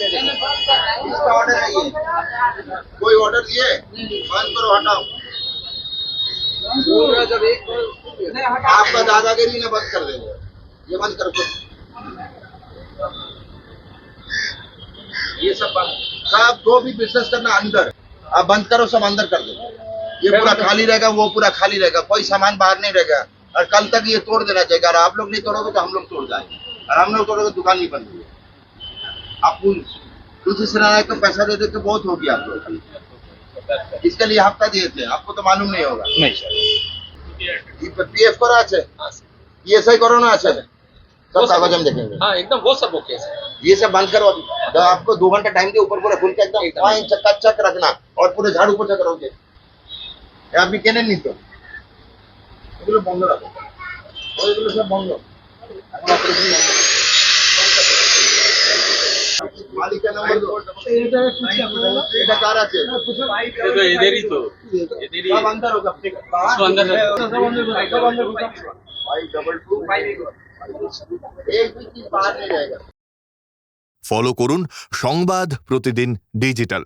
इसका ऑर्डर है ये। कोई ऑर्डर दिए? बंद करो, हटाओ। आपका दादागिरी ने बंद कर देंगे। ये बंद करो। ये सब बंद, सब जो भी बिजनेस करना अंदर, आप बंद करो, सब अंदर कर दो। ये पूरा खाली रहेगा, वो पूरा खाली रहेगा, कोई सामान बाहर नहीं रहेगा। और कल तक ये तोड़ देना चाहिए। अगर आप लोग नहीं तोड़ोगे तो हम लोग तोड़ जाएंगे, और हम लोग तोड़ोगे दुकान नहीं बंद होगी। आप तुलसी नारायण को पैसा दे देते बहुत हो गया आप लोग। इसके लिए हफ्ता दिए थे, आपको तो मालूम नहीं होगा। पीएफ करा আছে, ईएसआई करोना আছে, सब कागज हम देखेंगे। हाँ एकदम वो सब ओके है। ये सब बंद करो अभी। तो आपको 2 घंटा टाइम दे, ऊपर पूरा खुल के एकदम फाइन चकाचक रखना, और पूरे झाड़ू पोछा करोगे। আপনি কেনেন নি তো, এগুলো বন্ধ রাখো, ওইগুলো সব বন্ধ। এখন অপারেশন বন্ধ। মালিকের নাম্বার দাও। এটা কার আছে? तो इधर ही तो इधर ही सब अंदर होगा। इसको अंदर रखो। 522 एक भी चीज बाहर नहीं रहेगा। ফলো করুন সংবাদ প্রতিদিন ডিজিটাল।